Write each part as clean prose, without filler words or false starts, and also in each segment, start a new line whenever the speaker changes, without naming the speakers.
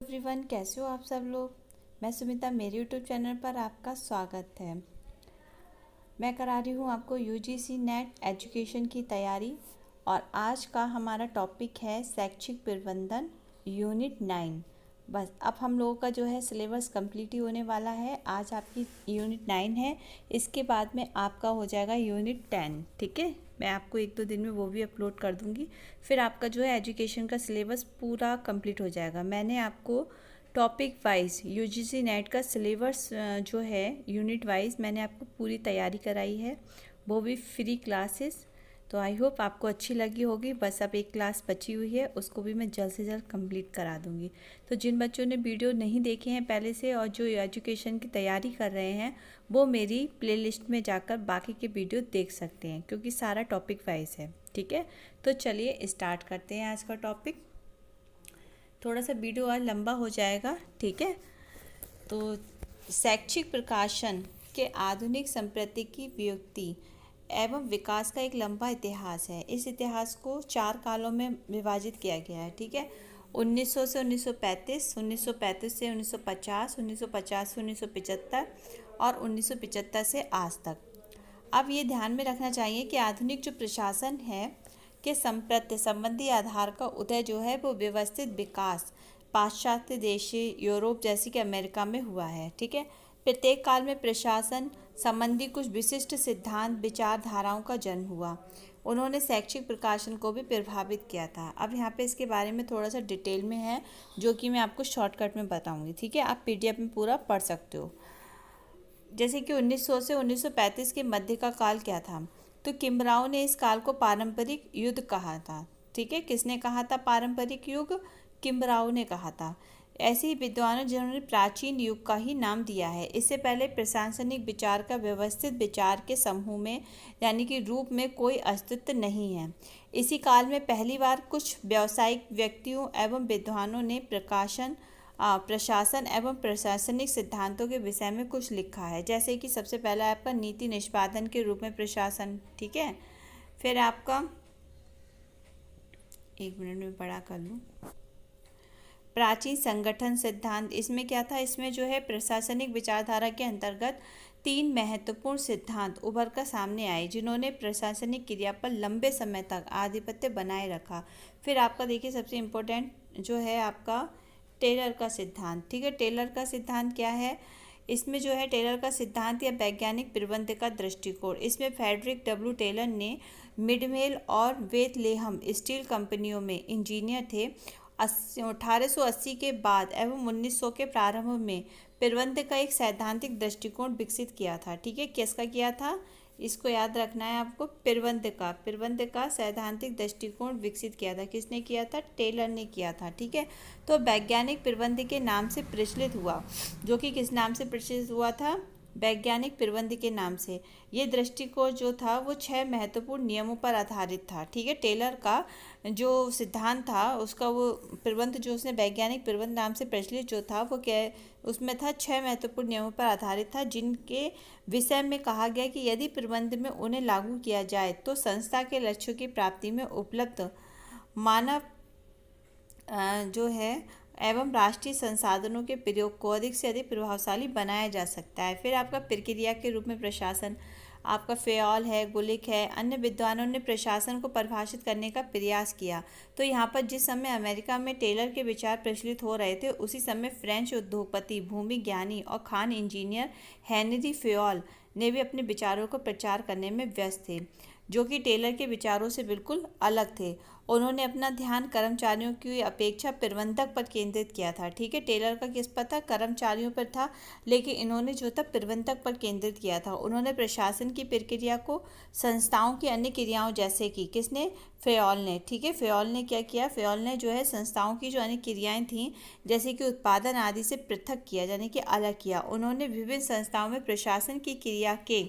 Everyone, कैसे हो आप सब लोग। मैं सुमिता, मेरे यूट्यूब चैनल पर आपका स्वागत है। मैं करा रही हूँ आपको यूजीसी नेट एजुकेशन की तैयारी और आज का हमारा टॉपिक है शैक्षिक प्रबंधन यूनिट 9। बस अब हम लोगों का जो है सिलेबस कंप्लीट ही होने वाला है। आज आपकी यूनिट 9 है, इसके बाद में आपका हो जाएगा यूनिट 10। ठीक है, मैं आपको 1-2 दिन में वो भी अपलोड कर दूँगी। फिर आपका जो है एजुकेशन का सिलेबस पूरा कंप्लीट हो जाएगा। मैंने आपको टॉपिक वाइज यूजीसी नेट का सिलेबस जो है यूनिट वाइज मैंने आपको पूरी तैयारी कराई है, वो भी फ्री क्लासेस। तो आई होप आपको अच्छी लगी होगी। बस अब एक क्लास बची हुई है, उसको भी मैं जल्द से जल्द कंप्लीट करा दूंगी। तो जिन बच्चों ने वीडियो नहीं देखे हैं पहले से और जो एजुकेशन की तैयारी कर रहे हैं, वो मेरी प्लेलिस्ट में जाकर बाकी के वीडियो देख सकते हैं, क्योंकि सारा टॉपिक वाइज है। ठीक है, तो चलिए स्टार्ट करते हैं आज का टॉपिक। थोड़ा सा वीडियो आज लंबा हो जाएगा, ठीक है। तो शैक्षिक प्रकाशन के आधुनिक संप्रतिकी व्युत्पत्ति एवं विकास का एक लंबा इतिहास है। इस इतिहास को 4 कालों में विभाजित किया गया है। ठीक है, 1900 से 1935, 1935 से 1950, 1950 से 1975 और 1975 से आज तक। अब ये ध्यान में रखना चाहिए कि आधुनिक जो प्रशासन है के संप्रत्य संबंधी आधार का उदय जो है वो व्यवस्थित विकास पाश्चात्य देश यूरोप जैसे कि अमेरिका में हुआ है। ठीक है, प्रत्येक काल में प्रशासन संबंधी कुछ विशिष्ट सिद्धांत विचारधाराओं का जन्म हुआ। उन्होंने शैक्षिक प्रकाशन को भी प्रभावित किया था। अब यहाँ पे इसके बारे में थोड़ा सा डिटेल में है, जो कि मैं आपको शॉर्टकट में बताऊंगी। ठीक है, आप पीडीएफ में पूरा पढ़ सकते हो। जैसे कि 1900 से 1935 के मध्य का काल क्या था, तो किम्बराओ ने इस काल को पारंपरिक युद्ध कहा था। ठीक है, किसने कहा था पारंपरिक युग? किम्बराओ ने कहा था। ऐसे ही विद्वानों जिन्होंने प्राचीन युग का ही नाम दिया है। इससे पहले प्रशासनिक विचार का व्यवस्थित विचार के समूह में यानी कि रूप में कोई अस्तित्व नहीं है। इसी काल में पहली बार कुछ व्यावसायिक व्यक्तियों एवं विद्वानों ने प्रशासन एवं प्रशासनिक सिद्धांतों के विषय में कुछ लिखा है। जैसे कि सबसे पहला आपका नीति निष्पादन के रूप में प्रशासन। ठीक है, फिर आपका 1 मिनट में पढ़ा कर लूँ। प्राचीन संगठन सिद्धांत, इसमें क्या था, इसमें जो है प्रशासनिक विचारधारा के अंतर्गत 3 महत्वपूर्ण सिद्धांत उभर कर सामने आए, जिन्होंने प्रशासनिक क्रिया पर लंबे समय तक आधिपत्य बनाए रखा। फिर आपका देखिए सबसे इम्पोर्टेंट जो है आपका टेलर का सिद्धांत। ठीक है, टेलर का सिद्धांत क्या है, इसमें जो है टेलर का सिद्धांत या वैज्ञानिक प्रबंध का दृष्टिकोण, इसमें फ्रेडरिक डब्ल्यू टेलर ने मिडमेल और बेथलेहम स्टील कंपनियों में इंजीनियर थे। 1880 के बाद एवं 1900 के प्रारंभ में प्रबंध का एक सैद्धांतिक दृष्टिकोण विकसित किया था। ठीक है, किसका किया था, इसको याद रखना है आपको। प्रबंध का सैद्धांतिक दृष्टिकोण विकसित किया था। किसने किया था? टेलर ने किया था। ठीक है, तो वैज्ञानिक प्रबंध के नाम से प्रचलित हुआ, जो कि किस नाम से प्रचलित हुआ था? वैज्ञानिक प्रबंध के नाम से। ये दृष्टिकोण जो था वो 6 महत्वपूर्ण नियमों पर आधारित था। ठीक है, टेलर का जो सिद्धांत था उसका वो प्रबंध जो उसने वैज्ञानिक प्रबंध नाम से प्रचलित जो था वो क्या, उसमें था 6 महत्वपूर्ण नियमों पर आधारित था, जिनके विषय में कहा गया कि यदि प्रबंध में उन्हें लागू किया जाए तो संस्था के लक्ष्यों की प्राप्ति में उपलब्ध मानव जो है एवं राष्ट्रीय संसाधनों के प्रयोग को अधिक से अधिक प्रभावशाली बनाया जा सकता है। फिर आपका प्रक्रिया के रूप में प्रशासन, आपका फेयोल है, गुलिक है, अन्य विद्वानों ने प्रशासन को परिभाषित करने का प्रयास किया। तो यहाँ पर जिस समय अमेरिका में टेलर के विचार प्रचलित हो रहे थे, उसी समय फ्रेंच उद्योगपति, भूमि ज्ञानी और खान इंजीनियर हेनरी फेयोल ने भी अपने विचारों को प्रचार करने में व्यस्त थे, जो कि टेलर के विचारों से बिल्कुल अलग थे। उन्होंने अपना ध्यान कर्मचारियों की अपेक्षा प्रबंधक पर केंद्रित किया था। ठीक है, टेलर का किस पर था? कर्मचारियों पर था, लेकिन इन्होंने जो था प्रबंधक पर केंद्रित किया था। उन्होंने प्रशासन की प्रक्रिया को संस्थाओं की अन्य क्रियाओं जैसे कि, किसने? फेयोल ने। ठीक है, फेयोल ने क्या किया? फेयोल ने जो है संस्थाओं की जो अन्य क्रियाएं थीं जैसे कि उत्पादन आदि से पृथक किया, यानी कि अलग किया। उन्होंने विभिन्न संस्थाओं में प्रशासन की क्रिया के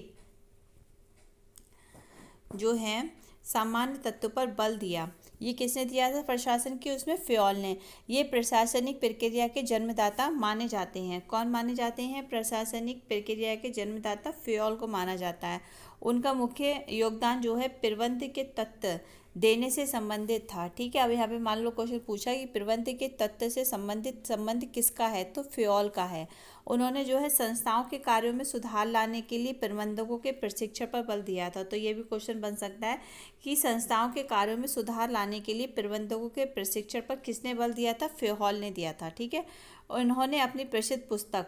जो है सामान्य तत्व पर बल दिया। ये किसने दिया था प्रशासन की? उसमें फेयोल ने। ये प्रशासनिक प्रक्रिया के जन्मदाता माने जाते हैं। कौन माने जाते हैं? प्रशासनिक प्रक्रिया के जन्मदाता फेयोल को माना जाता है। उनका मुख्य योगदान जो है प्रबंध के तत्व देने से संबंधित था। ठीक है, अब यहाँ पे मान लो क्वेश्चन पूछा कि प्रबंध के तत्व से संबंधित संबंध किसका है, तो फ्योल का है। उन्होंने जो है संस्थाओं के कार्यों में सुधार लाने के लिए प्रबंधकों के प्रशिक्षण पर बल दिया था। तो ये भी क्वेश्चन बन सकता है कि संस्थाओं के कार्यों में सुधार लाने के लिए प्रबंधकों के प्रशिक्षण पर किसने बल दिया था, फ्योल ने दिया था। ठीक है, उन्होंने अपनी प्रसिद्ध पुस्तक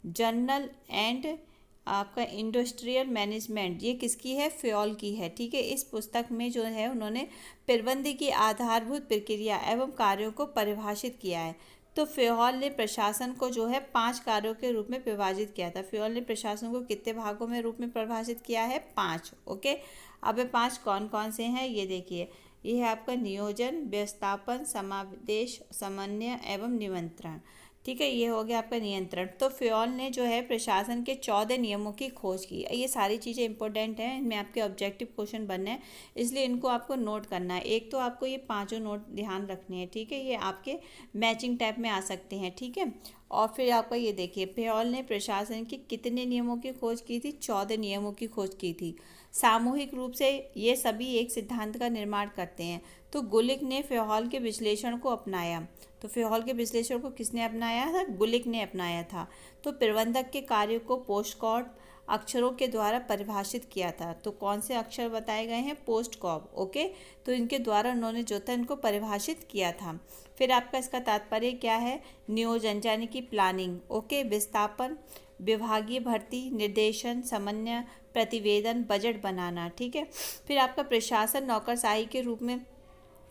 जर्नल एंड आपका इंडस्ट्रियल मैनेजमेंट, ये किसकी है, फ्योल की है। ठीक है, इस पुस्तक में जो है उन्होंने प्रबंध की आधारभूत प्रक्रिया एवं कार्यों को परिभाषित किया है। तो फ्योल ने प्रशासन को जो है 5 कार्यों के रूप में विभाजित किया था। फ्योल ने प्रशासन को कितने भागों में रूप में परिभाषित किया है, 5। ओके, अब ये 5 कौन कौन से हैं ये देखिए। ये है आपका नियोजन, व्यवस्थापन, समावेश, समन्वय एवं नियंत्रण। ठीक है, ये हो गया आपका नियंत्रण। तो फ्योल ने जो है प्रशासन के 14 नियमों की खोज की। ये सारी चीज़ें इंपॉर्टेंट हैं, इनमें आपके ऑब्जेक्टिव क्वेश्चन बनने हैं, इसलिए इनको आपको नोट करना है। एक तो आपको ये 5 नोट ध्यान रखने हैं। ठीक है, ये आपके मैचिंग टाइप में आ सकते हैं। ठीक है, और फिर आपका ये देखिए, फ्योल ने प्रशासन के कितने नियमों की खोज की थी, 14 नियमों की खोज की थी। सामूहिक रूप से ये सभी एक सिद्धांत का निर्माण करते हैं। तो गुलिक ने फ्योल के विश्लेषण को अपनाया। तो फ्योल के विश्लेषण को किसने अपनाया था, गुलिक ने अपनाया था। तो प्रबंधक के कार्य को पोस्टकॉर्ड अक्षरों के द्वारा परिभाषित किया था। तो कौन से अक्षर बताए गए हैं, पोस्टकॉर्ड। ओके, तो इनके द्वारा उन्होंने जो था इनको परिभाषित किया था। फिर आपका इसका तात्पर्य क्या है, नियोजन यानी कि प्लानिंग। ओके, विस्थापन, विभागीय भर्ती, निर्देशन, समन्वय, प्रतिवेदन, बजट बनाना। ठीक है, फिर आपका प्रशासन नौकरशाही के रूप में,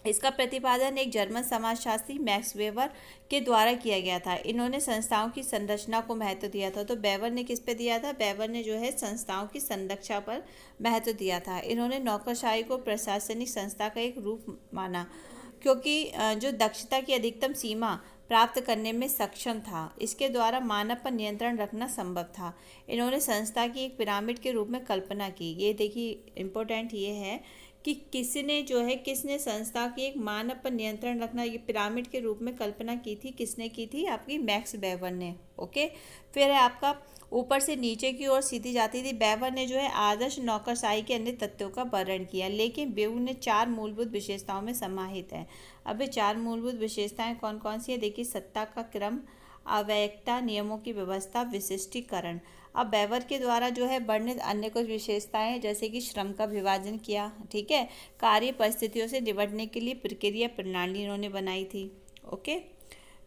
इसका प्रतिपादन एक जर्मन समाजशास्त्री मैक्स वेबर के द्वारा किया गया था। इन्होंने संस्थाओं की संरचना को महत्व दिया था। तो वेबर ने किस पे दिया था, वेबर ने जो है संस्थाओं की संरचना पर महत्व दिया था। इन्होंने नौकरशाही को प्रशासनिक संस्था का एक रूप माना, क्योंकि जो दक्षता की अधिकतम सीमा प्राप्त करने में सक्षम था। इसके द्वारा मानव पर नियंत्रण रखना संभव था। इन्होंने संस्था की एक पिरामिड के रूप में कल्पना की। ये देखिए इम्पोर्टेंट ये है कि किसने संस्था की एक मानव पर नियंत्रण रखना, ये पिरामिड के रूप में कल्पना की थी, किसने की थी, आपकी मैक्स वेबर ने। ओके, फिर है आपका ऊपर से नीचे की ओर सीधी जाती थी। वेबर ने जो है आदर्श नौकरशाही के अन्य तत्वों का वर्णन किया, लेकिन बेऊ ने 4 मूलभूत विशेषताओं में समाहित है। अब ये 4 मूलभूत विशेषताएं कौन कौन सी है, देखिए, सत्ता का क्रम, अवैयक्ता, नियमों की व्यवस्था, विशिष्टीकरण। अब वेबर के द्वारा जो है वर्णित अन्य कुछ विशेषताएं, जैसे कि श्रम का विभाजन किया। ठीक है, कार्य परिस्थितियों से निपटने के लिए प्रक्रिया प्रणाली इन्होंने बनाई थी। ओके,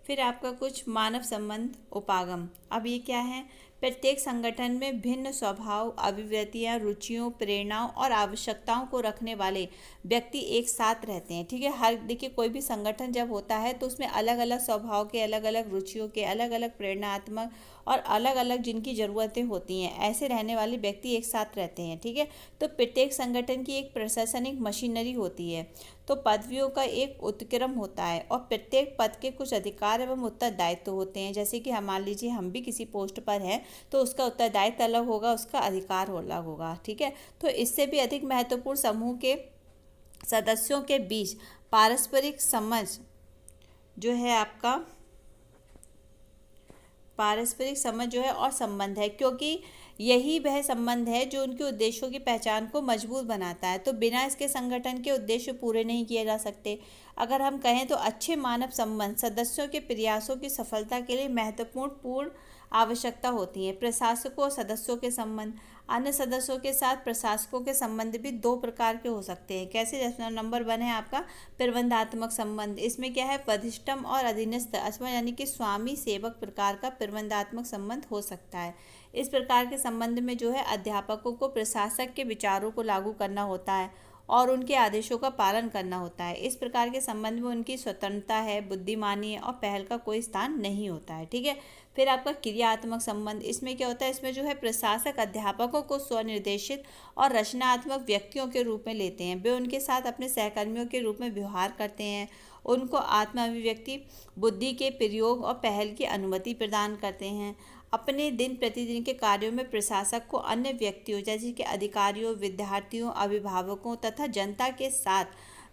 फिर आपका कुछ मानव संबंध उपागम। अब ये क्या है, प्रत्येक संगठन में भिन्न स्वभाव, अभिव्यक्तियाँ, रुचियों, प्रेरणाओं और आवश्यकताओं को रखने वाले व्यक्ति एक साथ रहते हैं। ठीक है, देखिए कोई भी संगठन जब होता है तो उसमें अलग अलग स्वभाव के, अलग अलग रुचियों के, अलग अलग प्रेरणात्मक और अलग अलग जिनकी ज़रूरतें होती हैं, ऐसे रहने वाले व्यक्ति एक साथ रहते हैं। ठीक है, तो प्रत्येक संगठन की एक प्रशासनिक मशीनरी होती है। तो पदवियों का एक उत्क्रम होता है और प्रत्येक पद के कुछ अधिकार एवं उत्तरदायित्व होते हैं। जैसे कि हम मान लीजिए हम भी किसी पोस्ट पर हैं, तो उसका उत्तरदायित्व अलग होगा, उसका अधिकार अलग होगा। ठीक है, तो इससे भी अधिक महत्वपूर्ण समूह के सदस्यों के बीच पारस्परिक समझ जो है आपका पारस्परिक समझ जो है और संबंध है, क्योंकि यही वह संबंध है जो उनके उद्देश्यों की पहचान को मजबूत बनाता है। तो बिना इसके संगठन के उद्देश्य पूरे नहीं किए जा सकते। अगर हम कहें तो अच्छे मानव संबंध सदस्यों के प्रयासों की सफलता के लिए महत्वपूर्ण आवश्यकता होती है। प्रशासकों और सदस्यों के संबंध, अन्य सदस्यों के साथ प्रशासकों के संबंध भी 2 प्रकार के हो सकते हैं। कैसे, जैसे नंबर 1 है आपका प्रबंधात्मक संबंध। इसमें क्या है, वरिष्ठम और अधीनस्थ अथवा यानी कि स्वामी सेवक प्रकार का प्रबंधात्मक संबंध हो सकता है। इस प्रकार के संबंध में जो है अध्यापकों को प्रशासक के विचारों को लागू करना होता है और उनके आदेशों का पालन करना होता है। इस प्रकार के संबंध में उनकी स्वतंत्रता है, बुद्धिमानी है और पहल का कोई स्थान नहीं होता है। ठीक है, फिर आपका क्रियात्मक संबंध, इसमें क्या होता है, इसमें जो है प्रशासक अध्यापकों को स्वनिर्देशित और रचनात्मक व्यक्तियों के रूप में लेते हैं। वे उनके साथ अपने सहकर्मियों के रूप में व्यवहार करते हैं, उनको आत्म अभिव्यक्ति, बुद्धि के प्रयोग और पहल की अनुमति प्रदान करते हैं। अपने दिन प्रतिदिन के कार्यों में प्रशासक को अन्य व्यक्तियों जैसे कि अधिकारियों, विद्यार्थियों, अभिभावकों तथा जनता के साथ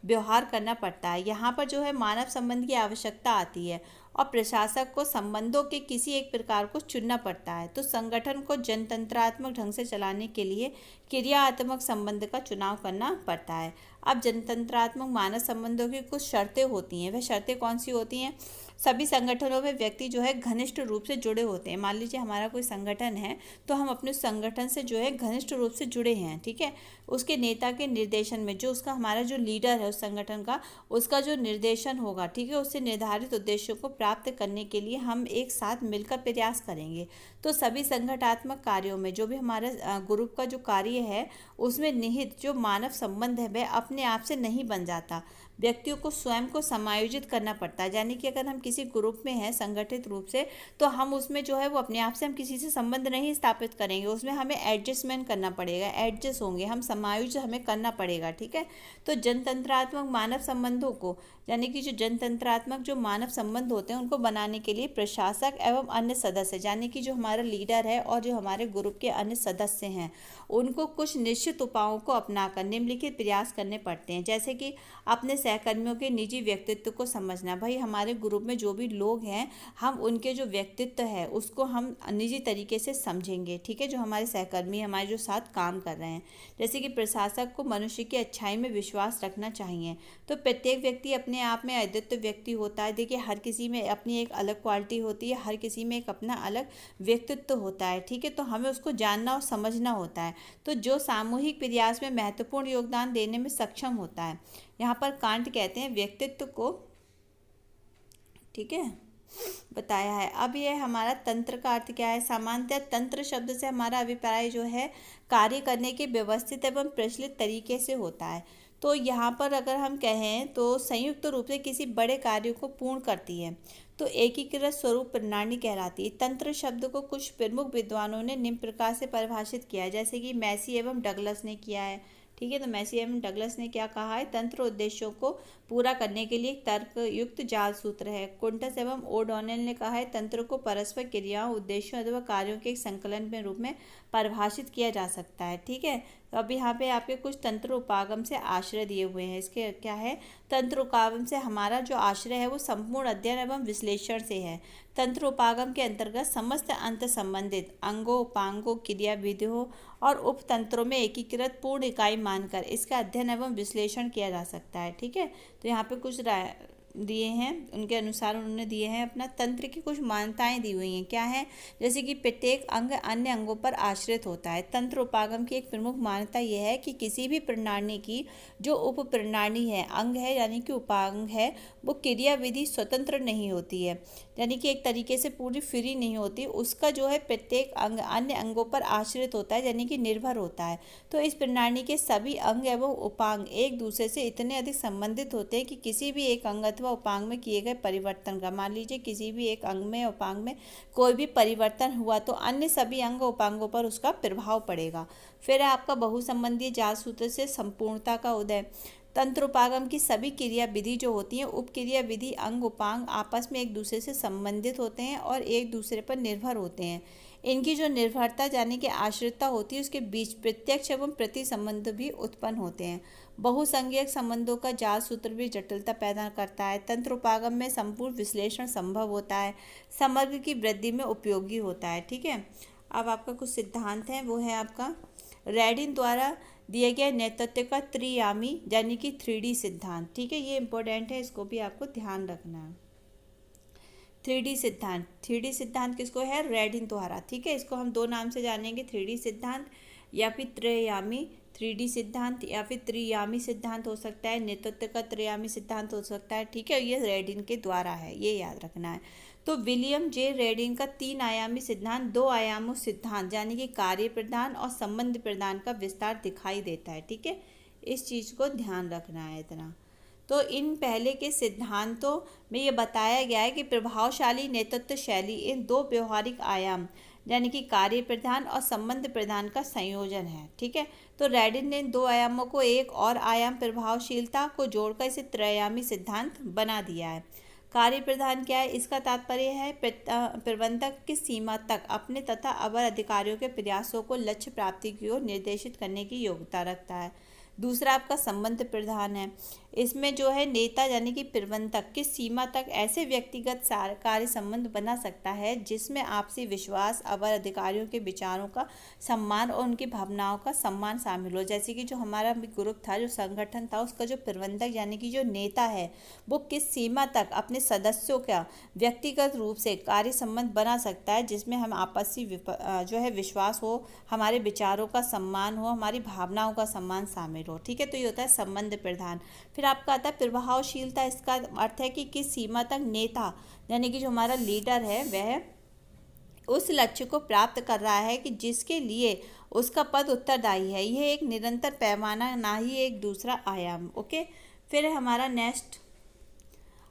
व्यवहार करना पड़ता है। यहाँ पर जो है मानव संबंध की आवश्यकता आती है और प्रशासक को संबंधों के किसी एक प्रकार को चुनना पड़ता है। तो संगठन को जनतंत्रात्मक ढंग से चलाने के लिए क्रियात्मक संबंध का चुनाव करना पड़ता है। अब जनतंत्रात्मक मानव संबंधों की कुछ शर्तें होती हैं। वह शर्तें कौन सी होती हैं? सभी संगठनों में व्यक्ति जो है घनिष्ठ रूप से जुड़े होते हैं। मान लीजिए हमारा कोई संगठन है तो हम अपने संगठन से जो है घनिष्ठ रूप से जुड़े हैं, ठीक है। उसके नेता के निर्देशन में, जो उसका हमारा जो लीडर है उस संगठन का, उसका जो निर्देशन होगा, ठीक है, उससे निर्धारित उद्देश्यों को प्राप्त करने के लिए हम एक साथ मिलकर प्रयास करेंगे। तो सभी संगठनात्मक कार्यों में जो भी हमारे ग्रुप का जो कार्य है उसमें निहित जो मानव संबंध है वह अपने आप से नहीं बन जाता। व्यक्तियों को स्वयं को समायोजित करना पड़ता है। यानी कि अगर हम किसी ग्रुप में हैं संगठित रूप से, तो हम उसमें जो है वो अपने आप से हम किसी से संबंध नहीं स्थापित करेंगे, उसमें हमें एडजस्टमेंट करना पड़ेगा, एडजस्ट होंगे, हम समायोजित हमें करना पड़ेगा, ठीक है। तो जनतंत्रात्मक मानव संबंधों को, यानी कि जो जनतंत्रात्मक जो मानव संबंध होते हैं उनको बनाने के लिए प्रशासक एवं अन्य सदस्य, यानी कि जो हमारा लीडर है और जो हमारे ग्रुप के अन्य सदस्य हैं, उनको कुछ निश्चित उपायों को अपनाकर निम्नलिखित प्रयास करने पड़ते हैं। जैसे कि अपने सहकर्मियों के निजी व्यक्तित्व को समझना। भाई हमारे ग्रुप में जो भी लोग हैं, हम उनके जो व्यक्तित्व है उसको हम निजी तरीके से समझेंगे, ठीक है, जो हमारे सहकर्मी हमारे जो साथ काम कर रहे हैं। जैसे कि प्रशासक को मनुष्य की अच्छाई में विश्वास रखना चाहिए। तो प्रत्येक व्यक्ति अपने आप में अद्वितीय व्यक्ति होता है। देखिए हर किसी में अपनी एक अलग क्वालिटी होती है, हर किसी में एक अपना अलग व्यक्तित्व होता है, ठीक है। तो हमें उसको जानना और समझना होता है। तो जो सामूहिक प्रयास में महत्वपूर्ण योगदान देने में सक्षम होता है, यहाँ पर कांट कहते हैं व्यक्तित्व को, ठीक है, बताया है। अब ये हमारा तंत्र का अर्थ क्या है? सामान्यतः तंत्र शब्द से हमारा अभिप्राय जो है कार्य करने के व्यवस्थित एवं प्रचलित तरीके से होता है। तो यहाँ पर अगर हम कहें तो संयुक्त रूप से किसी बड़े कार्य को पूर्ण करती है, तो एकीकृत स्वरूप प्रणाली कहलाती है। तंत्र शब्द को कुछ प्रमुख विद्वानों ने निम्न प्रकार से परिभाषित किया है, जैसे कि मैसी एवं डगलस ने किया है, ठीक है। तो मैसी एवं डगलस ने क्या कहा है? तंत्र उद्देश्यों को पूरा करने के लिए एक तर्कयुक्त जाल सूत्र है। कुंटस एवं ओडोनेल ने कहा है तंत्र को परस्पर क्रियाओं, उद्देश्यों अथवा कार्यों के एक संकलन के रूप में परिभाषित किया जा सकता है, ठीक है। तो अब यहाँ पे आपके कुछ तंत्र उपागम से आश्रय दिए हुए हैं। इसके क्या है? तंत्र उपागम से हमारा जो आश्रय है वो संपूर्ण अध्ययन एवं विश्लेषण से है। तंत्र उपागम के अंतर्गत समस्त अंत संबंधित अंगों, उपांगों, क्रिया विधियों और उपतंत्रों में एकीकृत पूर्ण इकाई मानकर इसका अध्ययन एवं विश्लेषण किया जा सकता है, ठीक है। तो यहाँ पे कुछ दिए हैं, उनके अनुसार उन्होंने दिए हैं अपना तंत्र की कुछ मान्यताएं दी हुई हैं। क्या है? जैसे कि प्रत्येक अंग अन्य अंगों पर आश्रित होता है। तंत्र उपागम की एक प्रमुख मान्यता यह है कि किसी भी प्रणाली की जो उप प्रणाली है, अंग है यानी कि उपांग है, वो क्रिया विधि स्वतंत्र नहीं होती है, यानी कि एक तरीके से पूरी फ्री नहीं होती। उसका जो है प्रत्येक अंग अन्य अंगों पर आश्रित होता है, यानी कि निर्भर होता है। तो इस प्रणाली के सभी अंग एवं उपांग एक दूसरे से इतने अधिक संबंधित होते हैं कि किसी भी एक अंग अथवा उपांग में किए गए परिवर्तन का, मान लीजिए किसी भी एक अंग में उपांग में कोई भी परिवर्तन हुआ तो अन्य सभी अंग उपांगों पर उसका प्रभाव पड़ेगा। फिर है आपका बहुसंबंधीय जाल सूत्र से संपूर्णता का उदय। तंत्र उपागम की सभी क्रिया विधि जो होती हैं, उप क्रिया विधि अंग उपांग आपस में एक दूसरे से संबंधित होते हैं और एक दूसरे पर निर्भर होते हैं। इनकी जो निर्भरता यानी कि आश्रितता होती है, उसके बीच प्रत्यक्ष एवं प्रति संबंध भी उत्पन्न होते हैं। बहुसंज्ञक संबंधों का जाल सूत्र भी जटिलता पैदा करता है। तंत्र उपागम में संपूर्ण विश्लेषण संभव होता है, समग्र की वृद्धि में उपयोगी होता है, ठीक है। अब आपका कुछ सिद्धांत है, वो है आपका रेडिन द्वारा दिए गए नेतृत्व का त्रियामी यानी कि 3D सिद्धांत, ठीक है। ये इंपॉर्टेंट है, इसको भी आपको ध्यान रखना है। 3D सिद्धांत, 3D सिद्धांत किसको है? रेडिन द्वारा, ठीक है। इसको हम दो नाम से जानेंगे, 3D सिद्धांत या फिर त्रयामी 3D सिद्धांत या फिर त्रियामी सिद्धांत हो सकता है, नेतृत्व का त्रियामी सिद्धांत हो सकता है, ठीक है। ये रेडिन के द्वारा है, ये याद रखना है। तो विलियम जे रेडिन का 3 आयामी सिद्धांत 2 आयामों सिद्धांत यानी कि कार्य प्रदान और संबंध प्रदान का विस्तार दिखाई देता है, ठीक है। इस चीज़ को ध्यान रखना है इतना। तो इन पहले के सिद्धांतों में ये बताया गया है कि प्रभावशाली नेतृत्व शैली इन दो व्यवहारिक आयाम यानी कि कार्य प्रदान और संबंध प्रदान का संयोजन है, ठीक है। तो रेडिन ने इन दो आयामों को एक और आयाम प्रभावशीलता को जोड़कर इसे त्रयामी सिद्धांत बना दिया है। कार्य प्रदान क्या है? इसका तात्पर्य है प्रबंधक किस सीमा तक अपने तथा अवर अधिकारियों के प्रयासों को लक्ष्य प्राप्ति की ओर निर्देशित करने की योग्यता रखता है। दूसरा आपका संबंध प्रधान है। इसमें जो है नेता यानी कि प्रबंधक किस सीमा तक ऐसे व्यक्तिगत कार्य संबंध बना सकता है जिसमें आपसी विश्वास, अवर अधिकारियों के विचारों का सम्मान और उनकी भावनाओं का सम्मान शामिल हो। जैसे कि जो हमारा ग्रुप था, जो संगठन था, उसका जो प्रबंधक यानी कि जो नेता है वो किस सीमा तक अपने सदस्यों का व्यक्तिगत रूप से कार्य संबंध बना सकता है जिसमें हम आपसी जो है विश्वास हो, हमारे विचारों का सम्मान हो, हमारी भावनाओं का सम्मान शामिल हो। ठीक है, तो ये होता है संबंध प्रधान। फिर आपका आता है प्रभावशीलता। इसका अर्थ है कि किस सीमा तक नेता यानी कि जो हमारा लीडर है वह उस लक्ष्य को प्राप्त कर रहा है कि जिसके लिए उसका पद उत्तरदायी है। यह एक निरंतर पैमाना, ना ही एक दूसरा आयाम। ओके, फिर है हमारा नेक्स्ट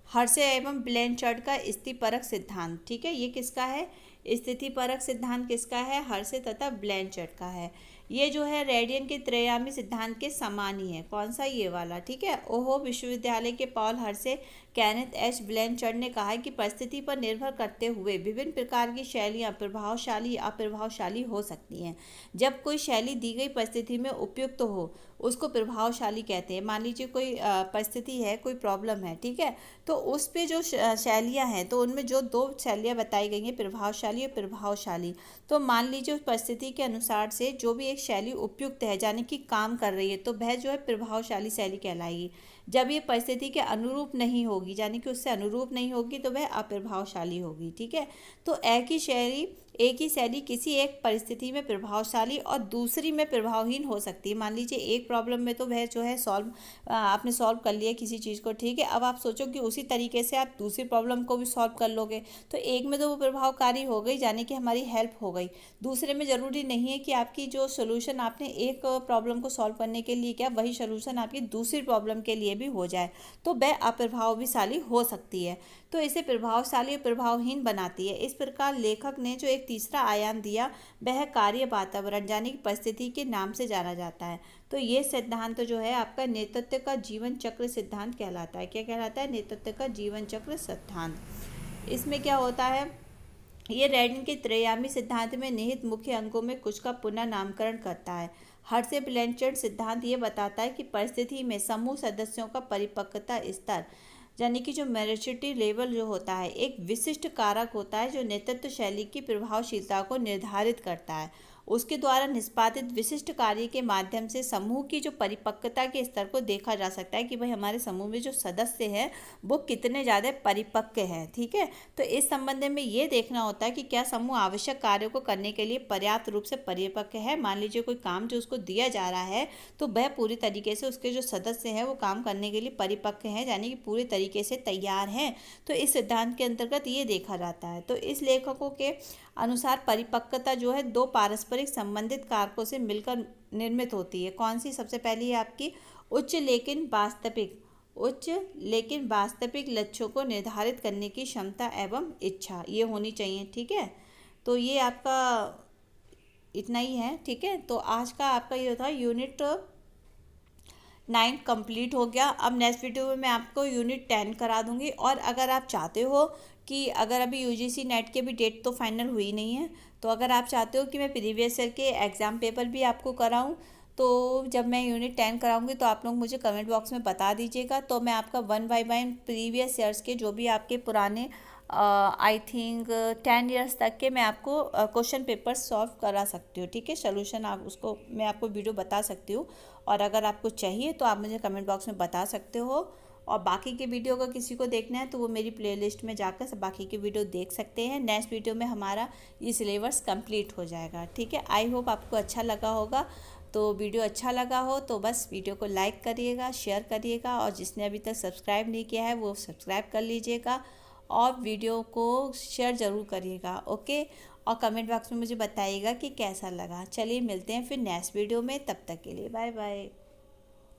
हर्षे एवं ब्लैंचर्ड का स्थितिपरक सिद्धांत। ठीक है, ये किसका है? स्थितिपरक सिद्धांत किसका है? हर्षे तथा ब्लैंचर्ड का है। ये जो है रेडियन के त्रयामी सिद्धांत के समान ही है। कौन सा? ये वाला। ठीक है, ओहो विश्वविद्यालय के Paul Hersey, Kenneth H Blanchard ने कहा है कि परिस्थिति पर निर्भर करते हुए विभिन्न प्रकार की शैलियाँ प्रभावशाली या अप्रभावशाली हो सकती हैं। जब कोई शैली दी गई परिस्थिति में उपयुक्त हो उसको प्रभावशाली कहते हैं। मान लीजिए कोई परिस्थिति है, कोई प्रॉब्लम है, ठीक है, तो उस पे जो शैलियाँ हैं, तो उनमें जो दो शैलियाँ बताई गई हैं, प्रभावशाली और प्रभावशाली, तो मान लीजिए उस परिस्थिति के अनुसार से जो भी एक शैली उपयुक्त है यानी कि काम कर रही है तो वह जो है प्रभावशाली शैली कहलाएगी। जब ये परिस्थिति के अनुरूप नहीं होगी यानी कि उससे अनुरूप नहीं होगी तो वह अप्रभावशाली होगी। ठीक है, तो एक ही शैली किसी एक परिस्थिति में प्रभावशाली और दूसरी में प्रभावहीन हो सकती है। मान लीजिए एक प्रॉब्लम में तो वह जो है आपने सॉल्व कर लिया किसी चीज़ को, ठीक है, अब आप सोचो कि उसी तरीके से आप दूसरी प्रॉब्लम को भी सॉल्व कर लोगे तो एक में तो वो प्रभावकारी हो गई यानी कि हमारी हेल्प हो गई, दूसरे में ज़रूरी नहीं है कि आपकी जो सोल्यूशन आपने एक प्रॉब्लम को सॉल्व करने के लिए किया वही सोल्यूशन आपकी दूसरी प्रॉब्लम के लिए भी हो जाए तो वह अप्रभावशाली हो सकती है। तो इसे प्रभावशाली और प्रभावहीन बनाती है। इस प्रकार लेखक ने जो एक तीसरा आयाम दिया वह कार्य वातावरण यानी कि परिस्थिति के नाम से जाना जाता है। तो ये सिद्धांत जो है आपका नेतृत्व का जीवन चक्र सिद्धांत कहलाता है। क्या कहलाता है? नेतृत्व का जीवन चक्र सिद्धांत। इसमें क्या होता है, ये रेडिन के त्रयामी सिद्धांत में निहित मुख्य अंगों में कुछ का पुनः नामकरण करता है। हर्षे ब्लैंचर्ड सिद्धांत ये बताता है कि परिस्थिति में समूह सदस्यों का परिपक्वता स्तर यानी कि जो मैच्योरिटी लेवल जो होता है एक विशिष्ट कारक होता है जो नेतृत्व शैली की प्रभावशीलता को निर्धारित करता है। उसके द्वारा निष्पादित विशिष्ट कार्य के माध्यम से समूह की जो परिपक्वता के स्तर को देखा जा सकता है कि भाई हमारे समूह में जो सदस्य हैं वो कितने ज़्यादा परिपक्व हैं। ठीक है, तो इस संबंध में ये देखना होता है कि क्या समूह आवश्यक कार्यों को करने के लिए पर्याप्त रूप से परिपक्व है। मान लीजिए कोई काम जो उसको दिया जा रहा है तो वह पूरी तरीके से उसके जो सदस्य हैं वो काम करने के लिए परिपक्व हैं यानी कि पूरी तरीके से तैयार हैं। तो इस सिद्धांत के अंतर्गत ये देखा जाता है। तो इस लेखकों के अनुसार परिपक्वता जो है दो पारस्परिक संबंधित कारकों से मिलकर निर्मित होती है। कौन सी? सबसे पहली है आपकी उच्च लेकिन वास्तविक लक्ष्यों को निर्धारित करने की क्षमता एवं इच्छा, ये होनी चाहिए। ठीक है, तो ये आपका इतना ही है। ठीक है, तो आज का आपका ये था यूनिट 9 कंप्लीट हो गया। अब नेक्स्ट वीडियो में मैं आपको यूनिट 10 करा दूंगी। और अगर आप चाहते हो कि अगर अभी यूजीसी नेट के भी डेट तो फाइनल हुई नहीं है, तो अगर आप चाहते हो कि मैं प्रीवियस ईयर के एग्ज़ाम पेपर भी आपको कराऊं तो जब मैं यूनिट 10 कराऊंगी तो आप लोग मुझे कमेंट बॉक्स में बता दीजिएगा। तो मैं आपका 1 बाय 1 प्रीवियस ईयर्स के जो भी आपके पुराने आई थिंक 10 ईयर्स तक के मैं आपको क्वेश्चन पेपर सॉल्व करा सकती हूँ। ठीक है, सोल्यूशन आप उसको मैं आपको वीडियो बता सकती हूँ। और अगर आपको चाहिए तो आप मुझे कमेंट बॉक्स में बता सकते हो। और बाकी के वीडियो का किसी को देखना है तो वो मेरी प्लेलिस्ट में जाकर सब बाकी के वीडियो देख सकते हैं। नेक्स्ट वीडियो में हमारा ये सिलेबस कंप्लीट हो जाएगा। ठीक है, आई होप आपको अच्छा लगा होगा। तो वीडियो अच्छा लगा हो तो बस वीडियो को लाइक करिएगा, शेयर करिएगा, और जिसने अभी तक सब्सक्राइब नहीं किया है वो सब्सक्राइब कर लीजिएगा और वीडियो को शेयर ज़रूर करिएगा। ओके, और कमेंट बॉक्स में मुझे बताइएगा कि कैसा लगा। चलिए मिलते हैं फिर नेक्स्ट वीडियो में, तब तक के लिए बाय बाय।